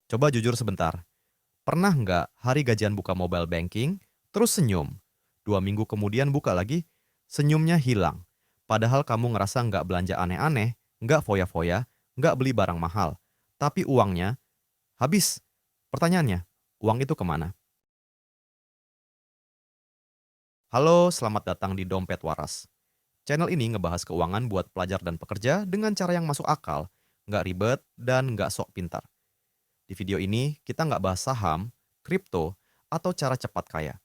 Coba jujur sebentar. Pernah nggak hari gajian buka mobile banking, terus senyum? 2 minggu kemudian buka lagi, senyumnya hilang. Padahal kamu ngerasa nggak belanja aneh-aneh, nggak foya-foya, nggak beli barang mahal. Tapi uangnya habis. Pertanyaannya, uang itu kemana? Halo, selamat datang di Dompet Waras. Channel ini ngebahas keuangan buat pelajar dan pekerja dengan cara yang masuk akal, nggak ribet, dan nggak sok pintar. Di video ini, kita nggak bahas saham, kripto, atau cara cepat kaya.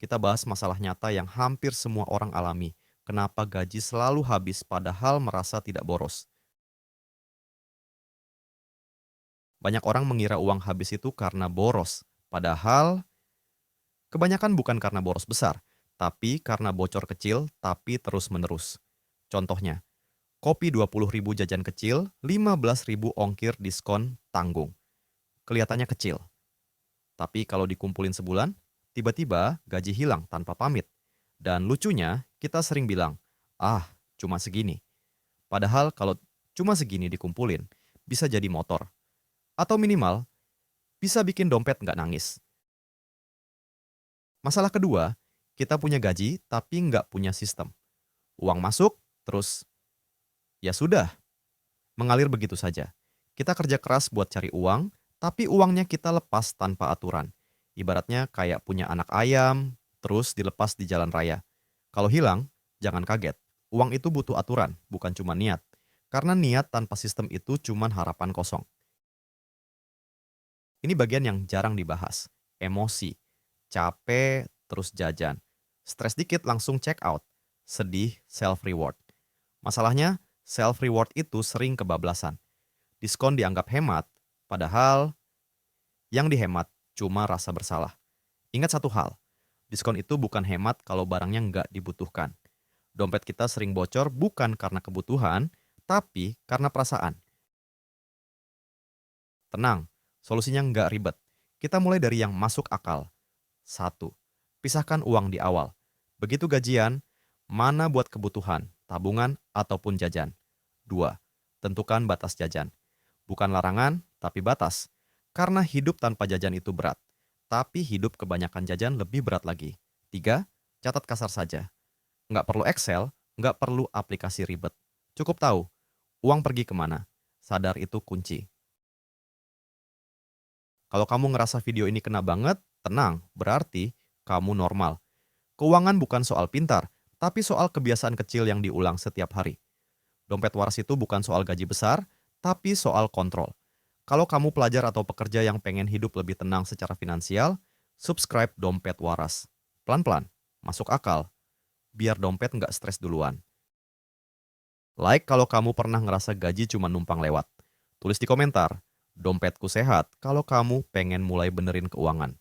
Kita bahas masalah nyata yang hampir semua orang alami. Kenapa gaji selalu habis padahal merasa tidak boros. Banyak orang mengira uang habis itu karena boros. Padahal kebanyakan bukan karena boros besar, tapi karena bocor kecil tapi terus-menerus. Contohnya, kopi 20.000 jajan kecil, 15.000 ongkir diskon tanggung. Kelihatannya kecil, tapi kalau dikumpulin sebulan, tiba-tiba gaji hilang tanpa pamit. Dan lucunya, kita sering bilang, ah, cuma segini. Padahal kalau cuma segini dikumpulin, bisa jadi motor. Atau minimal, bisa bikin dompet nggak nangis. Masalah kedua, kita punya gaji tapi nggak punya sistem. Uang masuk, terus ya sudah, mengalir begitu saja. Kita kerja keras buat cari uang, tapi uangnya kita lepas tanpa aturan. Ibaratnya kayak punya anak ayam, terus dilepas di jalan raya. Kalau hilang, jangan kaget. Uang itu butuh aturan, bukan cuma niat. Karena niat tanpa sistem itu cuma harapan kosong. Ini bagian yang jarang dibahas. Emosi, capek, terus jajan. Stres dikit langsung check out. Sedih, self-reward. Masalahnya, self-reward itu sering kebablasan. Diskon dianggap hemat, padahal yang dihemat cuma rasa bersalah. Ingat satu hal, diskon itu bukan hemat kalau barangnya nggak dibutuhkan. Dompet kita sering bocor bukan karena kebutuhan, tapi karena perasaan. Tenang, solusinya nggak ribet. Kita mulai dari yang masuk akal. Satu, pisahkan uang di awal. Begitu gajian, mana buat kebutuhan, tabungan, ataupun jajan. Dua, tentukan batas jajan. Bukan larangan, tapi batas. Karena hidup tanpa jajan itu berat. Tapi hidup kebanyakan jajan lebih berat lagi. Tiga, catat kasar saja. Nggak perlu Excel, nggak perlu aplikasi ribet. Cukup tahu, uang pergi kemana. Sadar itu kunci. Kalau kamu ngerasa video ini kena banget, tenang, berarti kamu normal. Keuangan bukan soal pintar, tapi soal kebiasaan kecil yang diulang setiap hari. Dompet waras itu bukan soal gaji besar, tapi soal kontrol. Kalau kamu pelajar atau pekerja yang pengen hidup lebih tenang secara finansial, subscribe Dompet Waras. Pelan-pelan, masuk akal, biar dompet nggak stres duluan. Like kalau kamu pernah ngerasa gaji cuma numpang lewat. Tulis di komentar, dompetku sehat kalau kamu pengen mulai benerin keuangan.